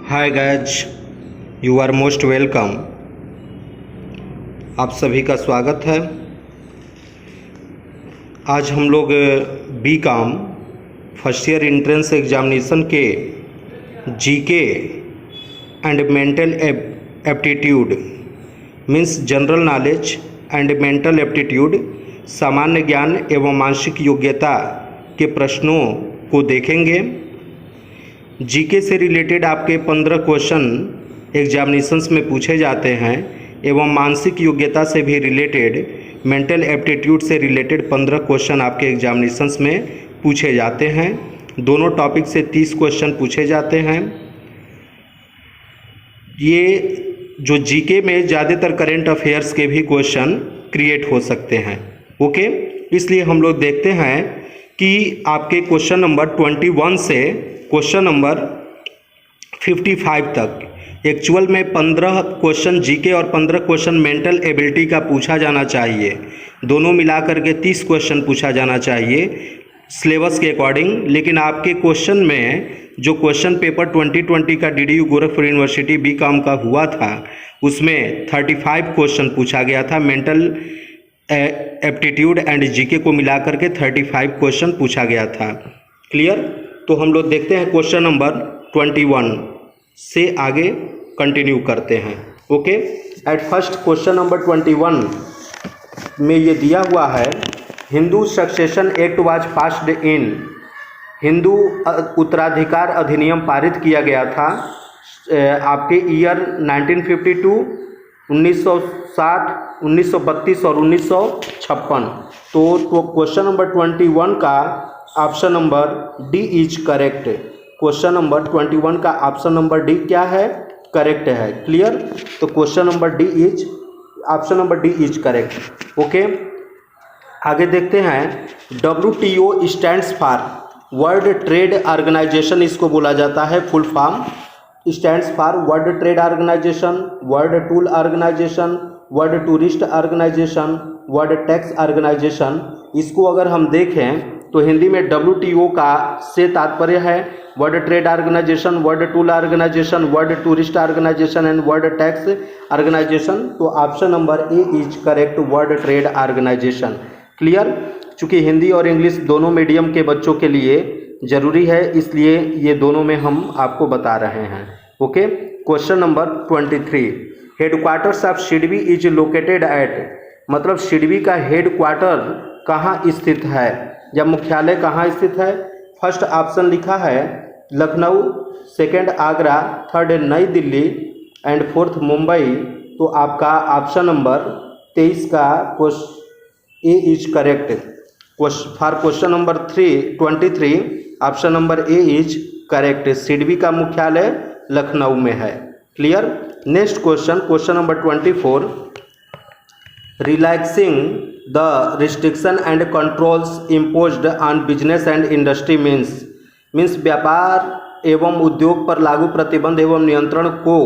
Hi guys, you are most welcome. आप सभी का स्वागत है। आज हम लोग BCom first year entrance examination के GK and mental aptitude means general knowledge and mental aptitude सामान्य ज्ञान एवं मानसिक योग्यता के प्रश्नों को देखेंगे। जीके से रिलेटेड आपके 15 क्वेश्चन एग्जामिनेशंस में पूछे जाते हैं एवं मानसिक योग्यता से भी रिलेटेड मेंटल एप्टीट्यूड से रिलेटेड 15 क्वेश्चन आपके एग्जामिनेशंस में पूछे जाते हैं। दोनों टॉपिक से 30 क्वेश्चन पूछे जाते हैं। ये जो जीके में ज़्यादातर करेंट अफेयर्स के भी क्वेश्चन क्रिएट हो सकते हैं। ओके, इसलिए हम लोग देखते हैं कि आपके क्वेश्चन नंबर 21 से क्वेश्चन नंबर 55 तक एक्चुअल में 15 क्वेश्चन जीके और 15 क्वेश्चन मेंटल एबिलिटी का पूछा जाना चाहिए। दोनों मिलाकर के 30 क्वेश्चन पूछा जाना चाहिए सिलेबस के अकॉर्डिंग। लेकिन आपके क्वेश्चन में जो क्वेश्चन पेपर 2020 का डीडीयू गोरखपुर यूनिवर्सिटी बीकॉम का हुआ था उसमें 35 क्वेश्चन पूछा गया था। मेंटल एप्टीट्यूड एंड जीके को मिलाकर के 35 क्वेश्चन पूछा गया था। क्लियर? तो हम लोग देखते हैं क्वेश्चन नंबर 21 से आगे कंटिन्यू करते हैं। Okay, at first question number 21 में ये दिया हुआ है, Hindu succession act was passed in, Hindu उत्तराधिकार अधिनियम पारित किया गया था आपके ईयर 1952, 1960, 1932 और 1956। तो क्वेश्चन नंबर 21 का option number D is correct. Question number 21 का ऑप्शन नंबर डी क्या है? करेक्ट है। क्लियर? तो question number D is, option number D is correct. Okay, आगे देखते हैं। WTO stands for, world trade organization इसको बोला जाता है, full form stands for world trade organisation, world tool organisation, world tourist organization, world tax organization. इसको अगर हम देखें तो हिंदी में WTO का से तात्पर्य है world trade organisation, world tool organisation, world tourist organisation and world tax organisation. तो option number A is correct, world trade organisation. Clear? चूँकि हिंदी और इंग्लिश दोनों मीडियम के बच्चों के लिए ज़रूरी है, इसलिए ये दोनों में हम आपको बता रहे हैं। Okay, question number 23, headquarters of SIDBI is located at, मतलब सिडबी का हेड क्वार्टर कहाँ स्थित है या मुख्यालय कहाँ स्थित है? फर्स्ट ऑप्शन लिखा है लखनऊ, सेकंड आगरा, थर्ड नई दिल्ली एंड फोर्थ मुंबई। तो आपका ऑप्शन नंबर 23 का A is correct. For question number 23 option number A is correct. SIDBI का मुख्यालय लखनऊ में है। Clear? Next question, question number 24, relaxing the restriction and controls imposed on business and industry means व्यापार एवं उद्योग पर लागू प्रतिबंध एवं नियंत्रण को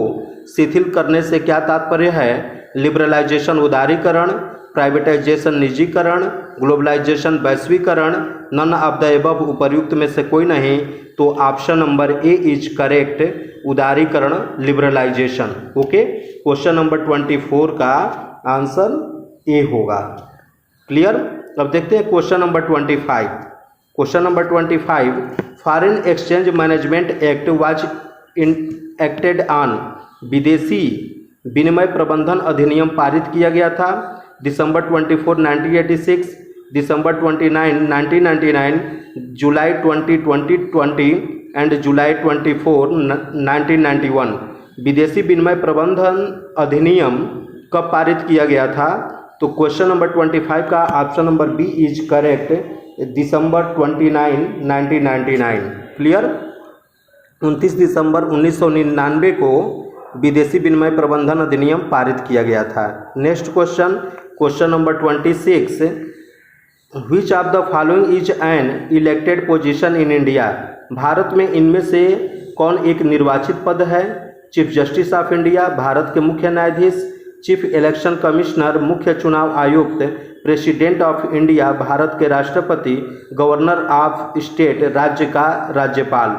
शिथिल करने से क्या तात्पर्य है? लिबरलाइजेशन उदारीकरण, प्राइवेटाइजेशन निजीकरण, ग्लोबलाइजेशन वैश्वीकरण, नन ऑफ द एबव उपर्युक्त में से कोई नहीं। तो option number A is correct, उदारीकरण, लिबरलाइजेशन। ओके, क्वेश्चन नंबर 24 का आंसर ए होगा। क्लियर? अब देखते हैं question number 25। Question number 25, foreign exchange management act was acted on, विदेशी विनिमय प्रबंधन अधिनियम पारित किया गया था दिसंबर 24, 1986, दिसंबर 29, 1999, जुलाई 2020 एंड जुलाई 24, 1991। विदेशी विनिमय प्रबंधन अधिनियम कब पारित किया गया था? तो क्वेश्चन नंबर 25 का option number B is correct, December 29, 1999। Clear? 29 दिसंबर 1999 को विदेशी विनिमय प्रबंधन अधिनियम पारित किया गया था। Next question, question number 26, which of the following is an elected position in India, Bharat में इनमें से कौन एक निर्वाचित पद है? Chief justice of India, Bharat के मुख्य न्यायाधीश, चीफ इलेक्शन कमिश्नर, मुख्य चुनाव आयुक्त, प्रेसिडेंट ऑफ इंडिया, भारत के राष्ट्रपति, गवर्नर ऑफ स्टेट, राज्य का राज्यपाल।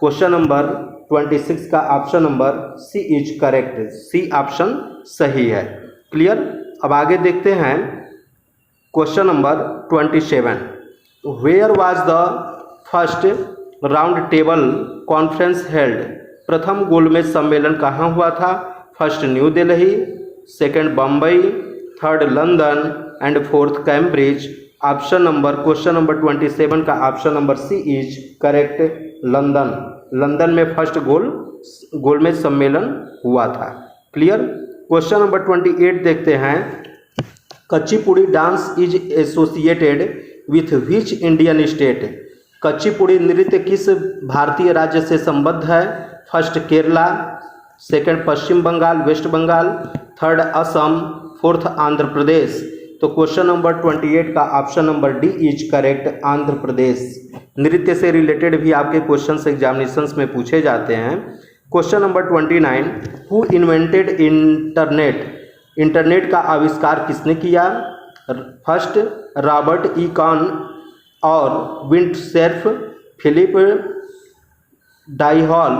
क्वेश्चन नंबर 26 का option number C is correct, C option सही है। क्लियर। अब आगे देखते हैं question number 27, where was the first round table conference held, प्रथम गोलमेज सम्मेलन कहाँ हुआ था? First New Delhi, second Bombay, third London and fourth Cambridge. Option number question number 27 का option number C is correct, London. London में फर्स्ट गोलमेज सम्मेलन हुआ था। क्लियर। क्वेश्चन नंबर 28 देखते हैं, Kuchipudi dance is associated with which Indian state, Kuchipudi नृत्य किस भारतीय राज्य से संबद्ध है? First Kerala, second Pashchim Bangal west Bengal, third Assam, fourth Andhra Pradesh. तो क्वेश्चन नंबर 28 का option number D is correct, Andhra Pradesh. नृत्य से रिलेटेड भी आपके क्वेश्चंस एग्जामिनेशंस में पूछे जाते हैं। Question number 29, who invented internet, internet का आविष्कार किसने किया? फर्स्ट रॉबर्ट ई कॉन और Vint Cerf, Philip Dyhall,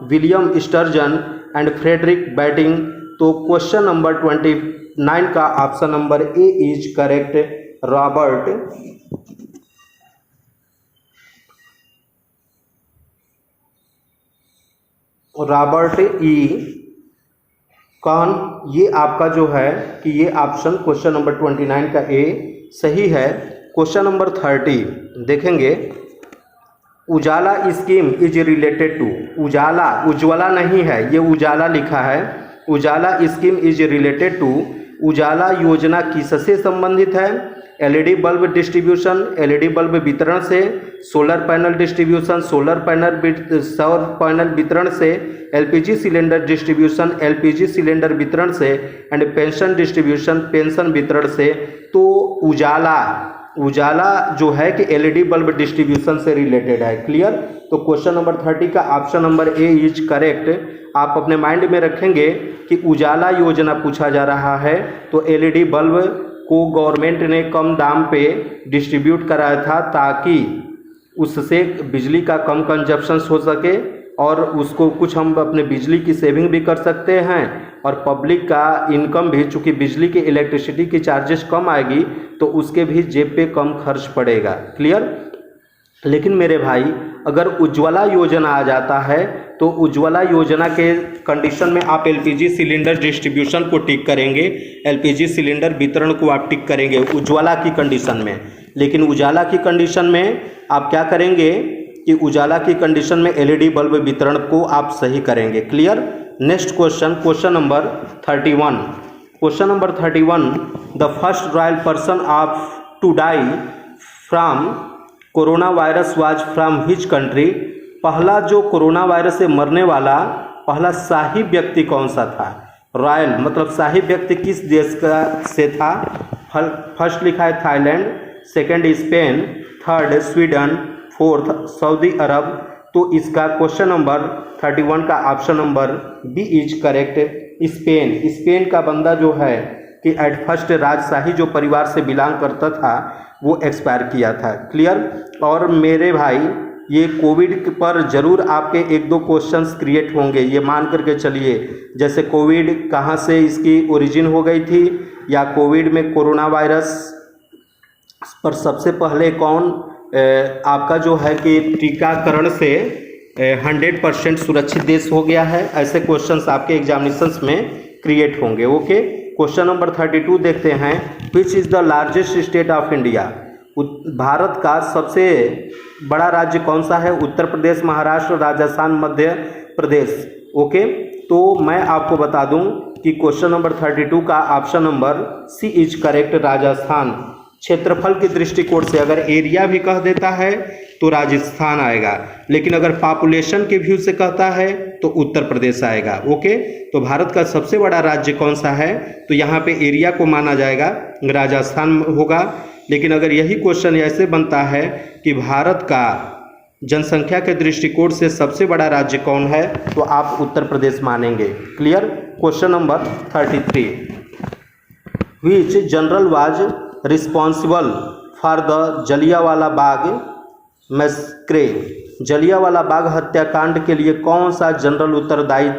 William Sturgeon and Frederick Banting. तो क्वेश्चन नंबर 29 का option number A is correct, Robert E Kahn, ये आपका जो है कि ये ऑप्शन क्वेश्चन नंबर 29 का ए सही है। क्वेश्चन नंबर 30 देखेंगे, उजाला स्कीम इज रिलेटेड टू, उजाला उज्ज्वला नहीं है, ये उजाला लिखा है। उजाला स्कीम इज रिलेटेड टू, उजाला योजना किससे संबंधित है? LED bulb distribution, LED bulb वितरण से, सोलर पैनल डिस्ट्रीब्यूशन, सौर पैनल वितरण से, LPG cylinder distribution, LPG cylinder वितरण से एंड पेंशन डिस्ट्रीब्यूशन, पेंशन वितरण से। तो उजाला जो है कि एलईडी बल्ब डिस्ट्रीब्यूशन से रिलेटेड है। क्लियर। तो क्वेश्चन नंबर 30 का option number A is correct. आप अपने माइंड में रखेंगे कि उजाला योजना पूछा जा रहा है तो एलईडी बल्ब को गवर्नमेंट ने कम दाम पे डिस्ट्रीब्यूट कराया था ताकि उससे बिजली का कम कंजप्शन हो सके और उसको कुछ हम अपने बिजली की सेविंग भी कर सकते हैं और पब्लिक का इनकम भी, चूँकि बिजली की इलेक्ट्रिसिटी की चार्जेस कम आएगी तो उसके भी जेब पे कम खर्च पड़ेगा। क्लियर। लेकिन मेरे भाई अगर उज्ज्वला योजना आ जाता है तो उज्ज्वला योजना के कंडीशन में आप एलपीजी सिलेंडर डिस्ट्रीब्यूशन को टिक करेंगे, एलपीजी सिलेंडर वितरण को आप टिक करेंगे उज्ज्वला की कंडीशन में। लेकिन उजाला की कंडीशन में आप क्या करेंगे कि उजाला की कंडीशन में एलईडी बल्ब वितरण को आप सही करेंगे। Clear. Next question, question number 31। Question number 31, the first royal person of to die from corona virus was from which country, पहला जो कोरोना वायरस से मरने वाला पहला शाही व्यक्ति कौन सा था? रॉयल मतलब शाही व्यक्ति किस देश का से था? फर्स्ट लिखा है Thailand, second Spain, third Sweden, fourth Saudi Arab. तो इसका क्वेश्चन नंबर 31 का option number B is correct, Spain. Spain का बंदा जो है कि एट फर्स्ट राजशाही जो परिवार से बिलोंग करता था वो एक्सपायर किया था। क्लियर। और मेरे भाई ये कोविड पर ज़रूर आपके एक दो क्वेश्चंस क्रिएट होंगे, ये मान करके चलिए, जैसे कोविड कहाँ से इसकी ओरिजिन हो गई थी या कोविड में कोरोना वायरस पर सबसे पहले कौन आपका जो है कि टीकाकरण से 100% सुरक्षित देश हो गया है, ऐसे क्वेश्चंस आपके एग्जामिनेशंस में क्रिएट होंगे। ओके। क्वेश्चन नंबर 32 देखते हैं, which is the largest state of India, Bharat का सबसे बड़ा राज्य कौन सा है? उत्तर प्रदेश, महाराष्ट्र, राजस्थान, मध्य प्रदेश। ओके। तो मैं आपको बता दूं कि क्वेश्चन नंबर 32 का option number C is correct, Rajasthan. क्षेत्रफल के दृष्टिकोण से अगर एरिया भी कह देता है तो राजस्थान आएगा, लेकिन अगर पॉपुलेशन के व्यू से कहता है तो उत्तर प्रदेश आएगा। ओके। तो भारत का सबसे बड़ा राज्य कौन सा है? तो यहाँ पे एरिया को माना जाएगा राजस्थान होगा। लेकिन अगर यही क्वेश्चन ऐसे बनता है कि भारत का जनसंख्या के दृष्टिकोण से सबसे बड़ा राज्य कौन है, तो आप उत्तर प्रदेश मानेंगे। Clear. Question number 33, which general was responsible for the Jallianwala Bagh massacre, Jallianwala Bagh हत्याकांड के लिए कौन सा जनरल उत्तरदायी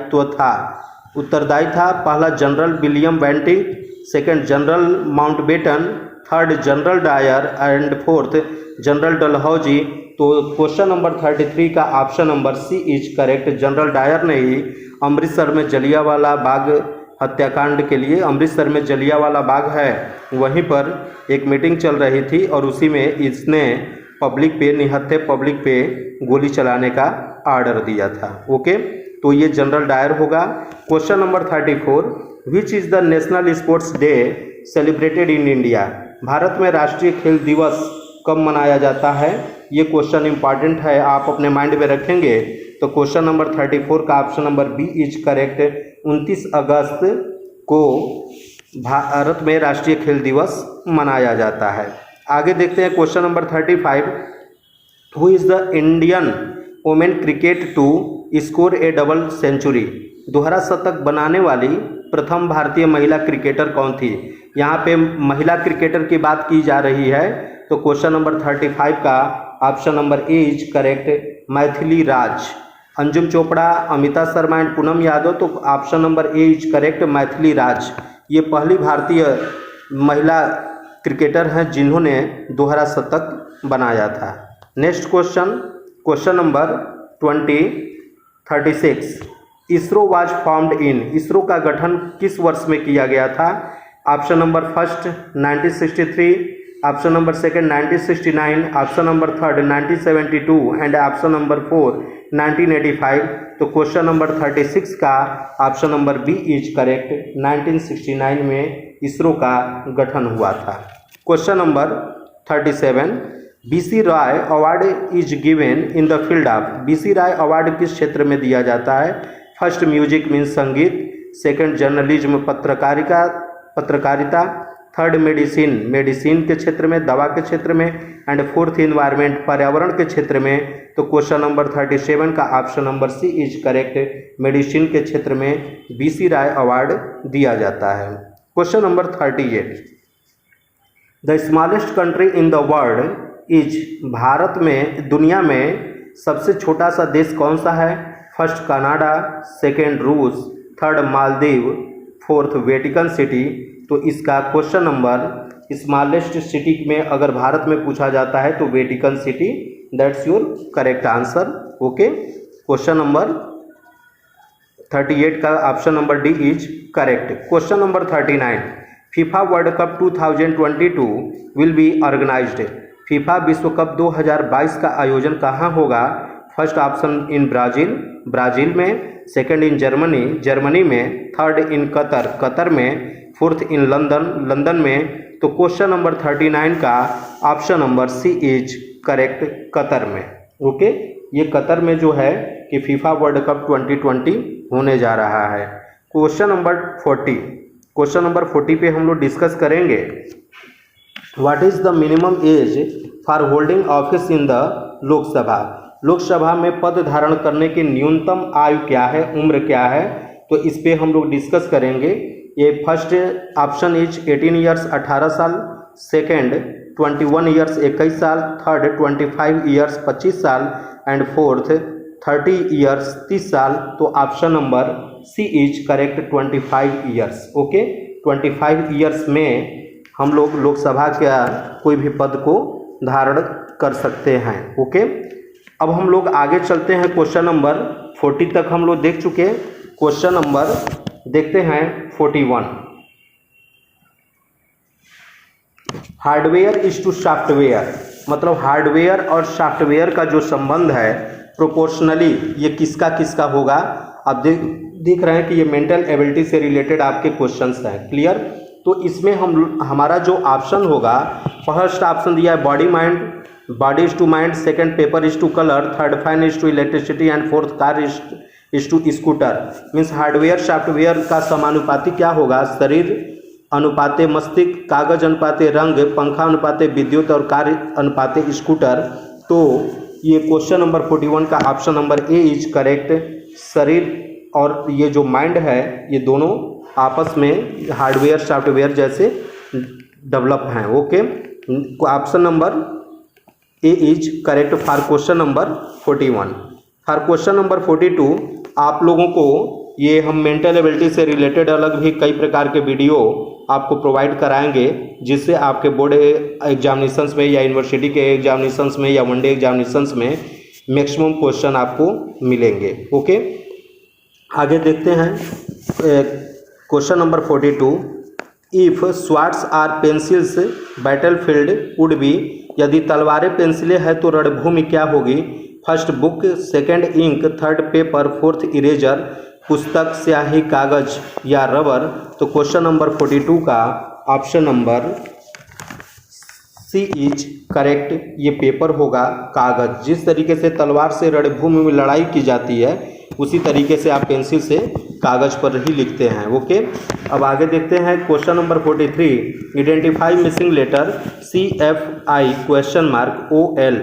था? पहला general William Bentinck, second general Mountbatten, third general Dyer and fourth general Dalhousie. तो क्वेश्चन नंबर 33 का option number C is correct. General Dyer ने ही अमृतसर में जलियांवाला बाग हत्याकांड के लिए, अमृतसर में जलियांवाला बाग है वहीं पर एक मीटिंग चल रही थी और उसी में इसने पब्लिक पे, निहत्थे पब्लिक पे गोली चलाने का आर्डर दिया था। ओके, तो ये जनरल डायर होगा। Question number 34, which is the national sports day celebrated in India? Bharat में राष्ट्रीय खेल दिवस कब मनाया जाता है? ये क्वेश्चन इंपॉर्टेंट है, आप अपने माइंड में रखेंगे तो क्वेश्चन नंबर 34 का option number B is correct. 29 अगस्त को भारत में राष्ट्रीय खेल दिवस मनाया जाता है। आगे देखते हैं question number 35, who is the Indian women cricket to score a double century? दोहरा शतक बनाने वाली प्रथम भारतीय महिला क्रिकेटर कौन थी? यहाँ पे महिला क्रिकेटर की बात की जा रही है तो क्वेश्चन नंबर 35 का option number A is correct, Mithali Raj. Anjum Chopra, Amita Sharma and Poonam Yadav, तो option number A is correct, Mithali Raj. ये पहली भारतीय महिला क्रिकेटर हैं जिन्होंने दोहरा शतक बनाया था। Next question, question number 36, ISRO was formed in? ISRO का गठन किस वर्ष में किया गया था? Option number first 1963, option number second 1969, option number third 1972 and option number 4 1985। तो क्वेश्चन नंबर 36 का option number B is correct, 1969 में इसरो का गठन हुआ था। Question number 37, BC Roy award is given in the field of? BC Roy award किस क्षेत्र में दिया जाता है? फर्स्ट म्यूजिक मीन्स संगीत, सेकंड जर्नलिज्म पत्रकारिता, थर्ड मेडिसिन के क्षेत्र में, दवा के क्षेत्र में, एंड फोर्थ इन्वायरमेंट पर्यावरण के क्षेत्र में। तो क्वेश्चन नंबर 37 का option number C is correct, medicine के क्षेत्र में बीसी राय अवार्ड दिया जाता है। Question number 38, the smallest country in the world is? भारत में, दुनिया में सबसे छोटा सा देश कौन सा है? फर्स्ट कनाडा, सेकेंड रूस, third Maldives, fourth Vatican city. तो इसका क्वेश्चन नंबर स्मॉलेस्ट सिटी में अगर भारत में पूछा जाता है तो Vatican City, that's your correct answer. Okay, question number 38 का option number D is correct. Question number 39, FIFA world cup 2022 will be organized? FIFA विश्व कप 2022 का आयोजन कहाँ होगा? फर्स्ट ऑप्शन इन ब्राज़ील में, सेकंड इन जर्मनी में, third in Qatar में, fourth in London में। तो क्वेश्चन नंबर 39 का option number C is correct, Qatar में। ओके, ये कतर में जो है कि फीफा वर्ल्ड कप 2020 होने जा रहा है। क्वेश्चन नंबर 40 पे हम लोग डिस्कस करेंगे, what is the minimum age for holding office in the Lok Sabha? Lok Sabha में पद धारण करने की न्यूनतम आयु क्या है, उम्र क्या है? तो इस पे हम लोग डिस्कस करेंगे। ये फर्स्ट ऑप्शन इज 18 ईयर्स 18 साल, सेकेंड 21 ईयर्स 21 साल, थर्ड 25 ईयर्स 25 साल एंड फोर्थ 30 ईयर्स 30 साल। तो option number C is correct, 25 years. Okay, 25 years में हम लोग लोकसभा का कोई भी पद को धारण कर सकते हैं। ओके, अब हम लोग आगे चलते हैं। क्वेश्चन नंबर 40 तक हम लोग देख चुके हैं। क्वेश्चन नंबर देखते हैं 41, हार्डवेयर इज टू सॉफ्टवेयर, मतलब हार्डवेयर और सॉफ्टवेयर का जो संबंध है प्रोपोर्शनली ये किसका किसका होगा? आप देख रहे हैं कि ये मेंटल एबिलिटी से रिलेटेड आपके क्वेश्चंस हैं। क्लियर? तो इसमें हमारा जो ऑप्शन होगा, फर्स्ट ऑप्शन दिया है body is to mind, second paper is to colour, third fan is to electricity and fourth car is to scooter. Means hardware software का समानुपाती क्या होगा? शरीर अनुपाते मस्तिष्क, कागज अनुपाते रंग, पंखा अनुपाते विद्युत और कार अनुपाते स्कूटर। तो ये क्वेश्चन नंबर 41 का option number A is correct. शरीर और ये जो माइंड है ये दोनों आपस में हार्डवेयर सॉफ्टवेयर जैसे डेवलप हैं। Okay, option number A is correct for question number 41। For question number 42 आप लोगों को ये हम मेंटल एबिलिटी से रिलेटेड अलग भी कई प्रकार के वीडियो आपको प्रोवाइड कराएंगे, जिससे आपके बोर्ड एग्जामिनेशंस में या यूनिवर्सिटी के एग्जामिनेशंस में या वनडे एग्जामिनेशंस में मैक्सिमम क्वेश्चन आपको मिलेंगे। ओके, आगे देखते हैं question number 42। If swords are pencils battlefield would be, यदि तलवारें पेंसिलें हैं तो रणभूमि क्या होगी? First book, second ink, third paper, fourth eraser, पुस्तक, स्याही, कागज या रबर। तो क्वेश्चन नंबर 42 का option number C is correct, ये पेपर होगा, कागज। जिस तरीके से तलवार से रणभूमि में लड़ाई की जाती है उसी तरीके से आप पेंसिल से कागज पर ही लिखते हैं। ओके, अब आगे देखते हैं question number 43। Identify missing letter CFI question mark OL।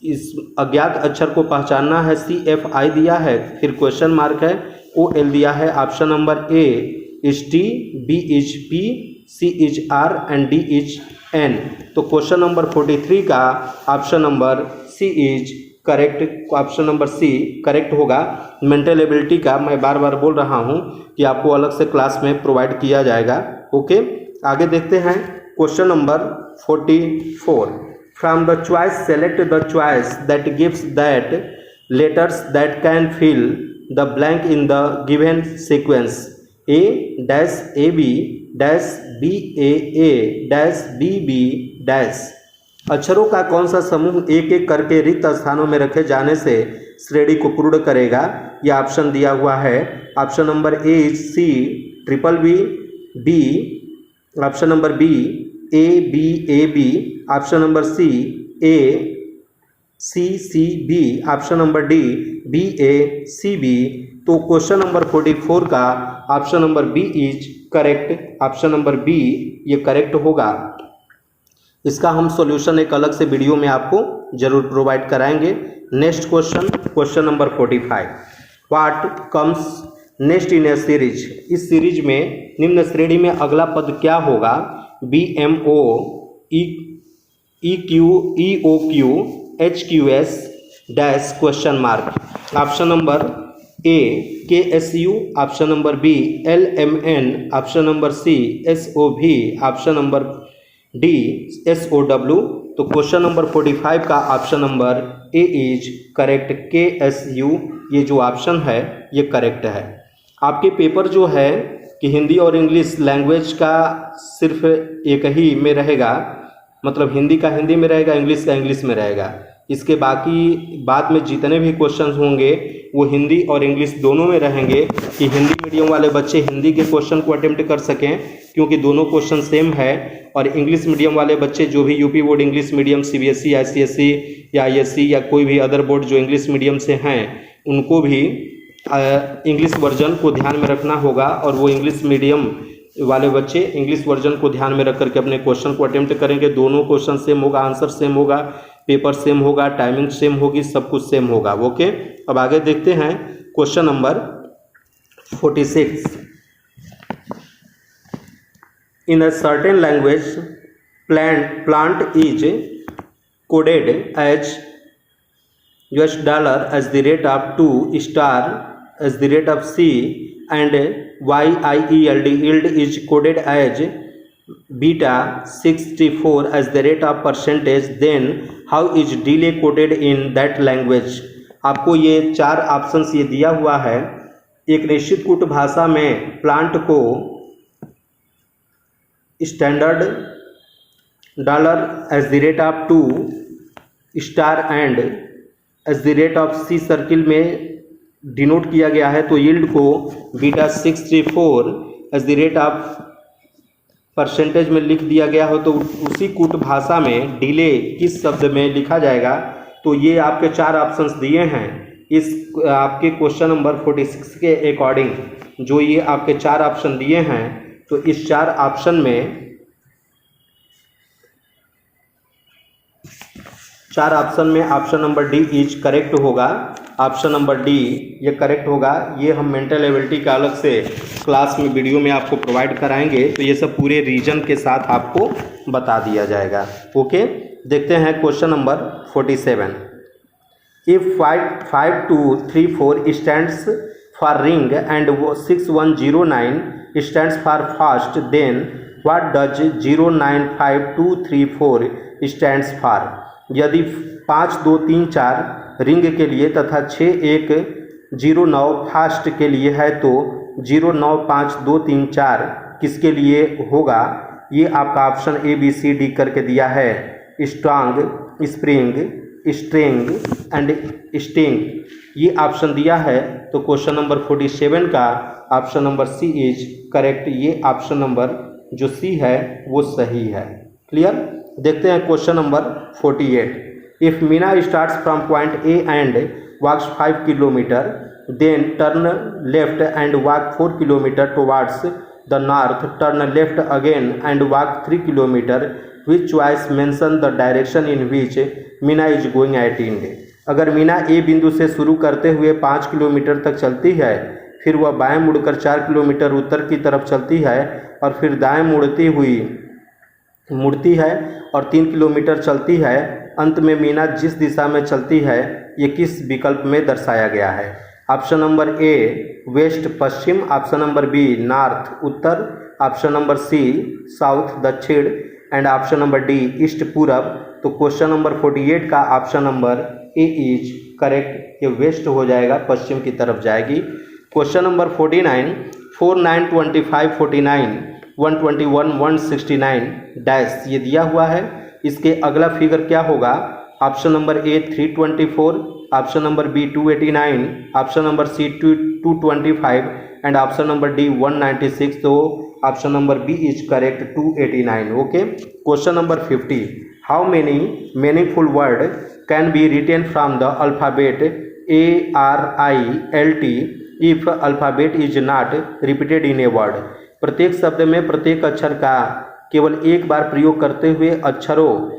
इस अज्ञात अक्षर को पहचानना है, CFI दिया है, फिर क्वेश्चन मार्क है, OL दिया है। Option number A is T, B is P, C is R and D is N। तो क्वेश्चन नंबर 43 का option number C is correct, option number C correct होगा। मेंटल एबिलिटी का मैं बार बार बोल रहा हूं कि आपको अलग से क्लास में प्रोवाइड किया जाएगा। ओके, आगे देखते हैं question number 44। From the choice select the choice that gives that letters that can fill the blank in the given sequence. A dash AB dash BAA dash BB dash. अक्षरों का कौन सा समूह एक एक करके रिक्त स्थानों में रखे जाने से श्रेणी को पूर्ण करेगा? यह ऑप्शन दिया हुआ है। Option number A C triple B, B option number B A B A B, option number C A C C B, option number D B A C B। तो क्वेश्चन नंबर 44 का option number B is correct, option number B ये correct होगा। इसका हम solution एक अलग से video में आपको जरूर प्रोवाइड कराएंगे। Next question, question number 45। What comes next in A series. इस सीरीज में निम्न श्रेणी में अगला पद क्या होगा? BMO EQ EOQ HQS dash question mark. Option number A KSU, option number B LMN, option number C SOV, option number D SOW। तो क्वेश्चन नंबर 45 का option number A is correct, KSU ये जो option है ये correct है। आपके paper जो है कि हिंदी और इंग्लिश लैंग्वेज का सिर्फ एक ही में रहेगा, मतलब हिंदी का हिंदी में रहेगा, इंग्लिश का इंग्लिश में रहेगा। इसके बाकी बाद में जितने भी क्वेश्चंस होंगे वो हिंदी और इंग्लिश दोनों में रहेंगे, कि हिंदी मीडियम वाले बच्चे हिंदी के क्वेश्चन को अटेम्प्ट कर सकें क्योंकि दोनों क्वेश्चन सेम है, और इंग्लिश मीडियम वाले बच्चे जो भी UP board English medium CBSE ICSE या ISC या कोई भी अदर बोर्ड जो इंग्लिश मीडियम से हैं उनको भी इंग्लिश वर्जन को ध्यान में रखना होगा, और वो इंग्लिश मीडियम वाले बच्चे इंग्लिश वर्जन को ध्यान में रख करके अपने क्वेश्चन को अटेम्प्ट करेंगे। दोनों क्वेश्चन सेम होगा, आंसर सेम होगा, पेपर सेम होगा, टाइमिंग सेम होगी, सब कुछ सेम होगा। ओके, अब आगे देखते हैं question number 46। In a certain language plant is coded as $, as the rate of 2 star, as the rate of C, and YIELD yield is coded as beta 64 as the rate of percentage, then how is delay coded in that language। आपको ये 4 options ये दिया हुआ है। एक निश्चित कूट भाषा में प्लांट को standard $, as the rate of 2 star and as the rate of C circle में डिनोट किया गया है, तो यील्ड को beta 64 as the rate of percentage में लिख दिया गया हो, तो उसी कूट भाषा में डिले किस शब्द में लिखा जाएगा? तो ये आपके 4 ऑप्शंस दिए हैं इस आपके क्वेश्चन नंबर 46 के अकॉर्डिंग। जो ये आपके 4 ऑप्शन दिए हैं, तो इस 4 ऑप्शन में 4 ऑप्शन में option number D is correct होगा। ऑप्शन नंबर D ये करेक्ट होगा। ये हम मेंटल एबिलिटी का अलग से क्लास में वीडियो में आपको प्रोवाइड कराएंगे, तो ये सब पूरे रीजन के साथ आपको बता दिया जाएगा। ओके, देखते हैं question number 47। If 5 2 3 4 stands for ring and 6109 stands for fast, then what does 095234 stands for. यदि 5 2 3 4 रिंग के लिए तथा 6 1 0 9 फास्ट के लिए है तो 0 9 5 2 3 4 किसके लिए होगा। ये आपका option A B C D करके दिया है, strong, spring, string and sting, ये ऑप्शन दिया है। तो क्वेश्चन नंबर 47 का option number C is correct. ये ऑप्शन नंबर जो सी है वो सही है। क्लियर। देखते हैं question number 48। If Meena starts from point A and walks 5 kilometre, then turn left and walk 4 kilometre towards the north, turn left again and walk 3 kilometre, which choice mention the direction in which Meena is going at end. अगर मीना ए बिंदु से शुरू करते हुए 5 kilometre तक चलती है, फिर वह बाएं मुड़कर 4 किलोमीटर उत्तर की तरफ चलती है और फिर दाएं मुड़ती है और 3 किलोमीटर चलती है, अंत में मीना जिस दिशा में चलती है ये किस विकल्प में दर्शाया गया है। ऑप्शन नंबर ए वेस्ट पश्चिम, ऑप्शन नंबर बी नॉर्थ उत्तर, ऑप्शन नंबर सी साउथ दक्षिण and option number D east पूरब। तो क्वेश्चन नंबर 48 का option number A is correct. ये वेस्ट हो जाएगा, पश्चिम की तरफ जाएगी। क्वेश्चन नंबर 49 4 9 25 49 121 169 डैश ये दिया हुआ है। इसके अगला फिगर क्या होगा। Option number A 324, option number B 289, option number C 225 and option number D 196। तो option number B is correct 289। Okay. Question number 50 how many meaningful word can be written from the alphabet ARILT if alphabet is not repeated in a word. प्रत्येक शब्द में प्रत्येक अक्षर का केवल एक बार प्रयोग करते हुए अक्षरों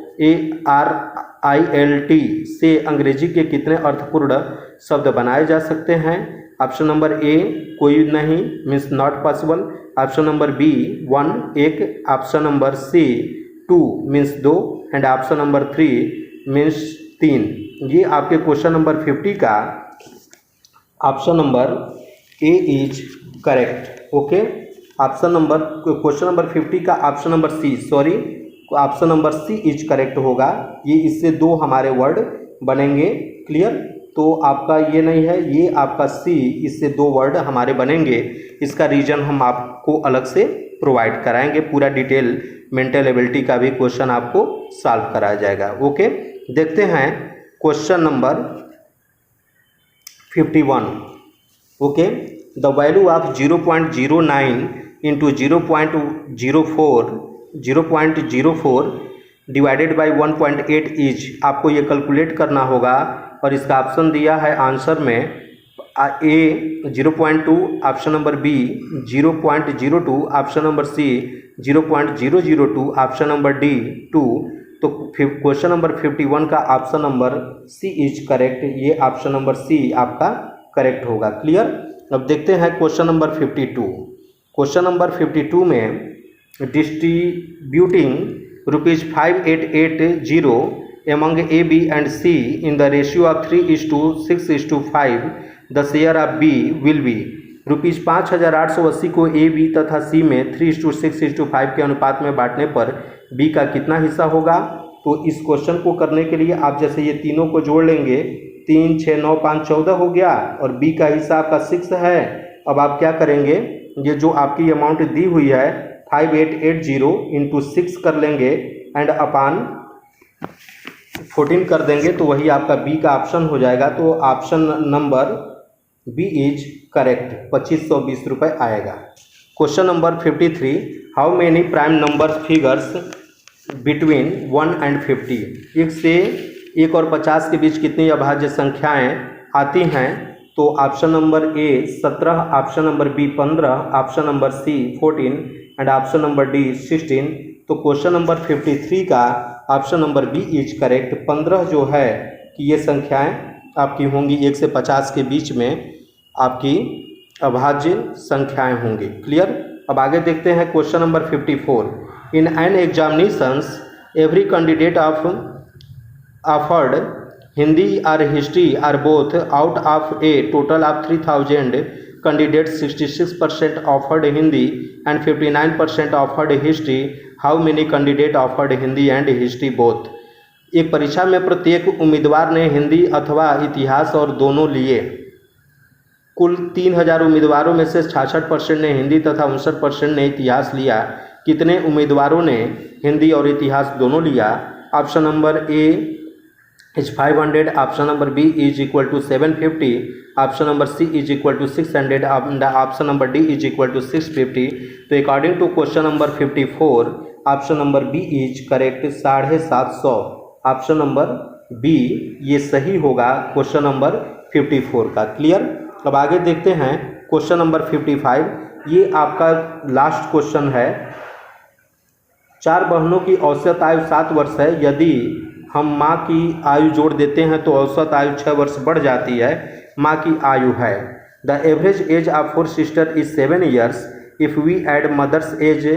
ARILT से अंग्रेजी के कितने अर्थपूर्ण शब्द बनाए जा सकते हैं। ऑप्शन नंबर ए कोई नहीं means not possible, option number B 1 एक, option number C 2 means 2 and option number 3 means 3। ये आपके क्वेश्चन नंबर 50 का option number A is correct. Okay. Option number question number 50 का option number C option number C is correct होगा। ये इससे 2 हमारे word बनेंगे। क्लियर। तो आपका ये नहीं है, ये आपका सी, इससे 2 वर्ड हमारे बनेंगे। इसका रीजन हम आपको अलग से प्रोवाइड कराएंगे। पूरा डिटेल मेंटल एबिलिटी का भी क्वेश्चन आपको सॉल्व कराया जाएगा। ओके। देखते हैं question number 51। Okay. The value of 0.09 into 0.04 divided by 1.8 is. आपको ये कैलकुलेट करना होगा और इसका ऑप्शन दिया है आंसर में A 0.2, option number B 0.02, option number C 0.002, option number D 2। तो क्वेश्चन नंबर 51 का option number C is correct. ये ऑप्शन नंबर सी आपका करेक्ट होगा। क्लियर। अब देखते हैं क्वेश्चन नंबर 52। क्वेश्चन नंबर 52 में distributing ₹5880 among A, B and C in the ratio of 3:6:5 the share of B will be। ₹5880 को A, B तथा C में 3:6:5 के अनुपात में बांटने पर B का कितना हिस्सा होगा। तो इस क्वेश्चन को करने के लिए आप जैसे ये तीनों को जोड़ लेंगे, 3 6 9 5 14 हो गया और B का हिस्सा आपका 6 है। अब आप क्या करेंगे, ये जो आपकी अमाउंट दी हुई है 5880 इंटू 6 कर लेंगे एंड अपान 14 कर देंगे, तो वही आपका बी का ऑप्शन हो जाएगा। तो option number B is correct. 2520 रुपये आएगा। Question number 53 how many prime number figures between 1 and 50। 1 से 1 और 50 के बीच कितनी अभाज्य संख्याएं आती हैं। तो option number A 17, option number B 15, option number C 14 and option number D 16। तो क्वेश्चन नंबर 53 का option number B is correct. 15 जो है कि ये संख्याएं आपकी होंगी 1 से 50 के बीच में आपकी अभाज्य संख्याएं होंगी। क्लियर। अब आगे देखते हैं question number 54। In an examinations every candidate of offered Hindi or history or both out of a total of 3000 candidates 66% offered Hindi and 59% offered history. How many candidates offered Hindi and history both? एक परीक्षा में प्रत्येक उम्मीदवार ने हिंदी अथवा इतिहास और दोनों लिए। कुल 3000 उम्मीदवारों में से 66% ने हिंदी तथा 59% ने इतिहास लिया। कितने उम्मीदवारों ने हिंदी और इतिहास दोनों लिया? Option number A is 500, option number B is equal to 750, option number C is equal to 600 and option number D is equal to 650। तो according to question number 54 option number B is correct 750। Option number B ये सही होगा question number 54 का। Clear. अब आगे देखते हैं question number 55। ये आपका लास्ट क्वेश्चन है। 4 बहनों की औसत आयु 7 वर्ष है। यदि हम माँ की आयु जोड़ देते हैं तो औसत आयु 6 वर्ष बढ़ जाती है। माँ की आयु है the average age of 4 sister is 7 years. If we add mother's age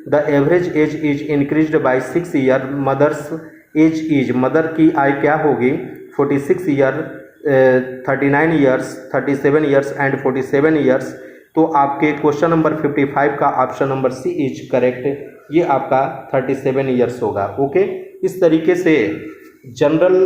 the average age is increased by 6 year. Mother's age is mother की आयु क्या होगी? 46 year, 39 years, 37 years and 47 years. तो आपके क्वेश्चन नंबर 55 का option number C is correct. ये आपका 37 years होगा। ओके। इस तरीके से general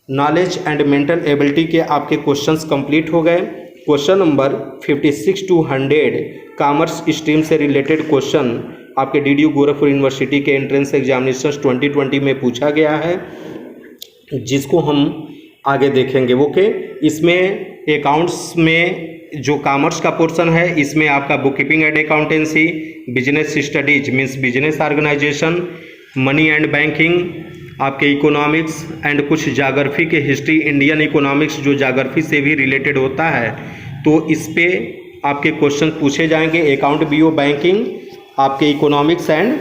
knowledge and mental ability के आपके क्वेश्चंस कंप्लीट हो गए। Question number 56 to 100 commerce stream से रिलेटेड क्वेश्चन आपके डीडीयू गोरखपुर यूनिवर्सिटी के एंट्रेंस एग्जामिनेशंस 2020 में पूछा गया है, जिसको हम आगे देखेंगे। ओके। इसमें अकाउंट्स में जो कॉमर्स का पोर्शन है, इसमें आपका book keeping and accountancy, business studies means business organisation, money and banking, आपके इकोनॉमिक्स एंड कुछ जाग्राफी के हिस्ट्री, इंडियन इकोनॉमिक्स जो जाग्राफी से भी रिलेटेड होता है, तो इस पे आपके क्वेश्चन पूछे जाएंगे। अकाउंट बीओ बैंकिंग, आपके economics and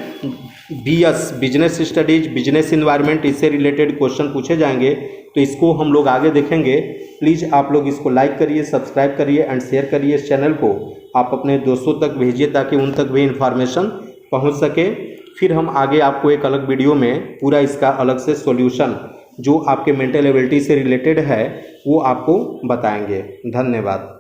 BS business studies, business environment, इससे रिलेटेड क्वेश्चन पूछे जाएंगे। तो इसको हम लोग आगे देखेंगे। प्लीज़ आप लोग इसको लाइक करिए, सब्सक्राइब करिए एंड शेयर करिए। इस चैनल को आप अपने दोस्तों तक भेजिए ताकि उन तक भी इन्फॉर्मेशन पहुंच सके। फिर हम आगे आपको एक अलग वीडियो में पूरा इसका अलग से सॉल्यूशन जो आपके मेंटल एबिलिटी से रिलेटेड है वो आपको बताएंगे। धन्यवाद।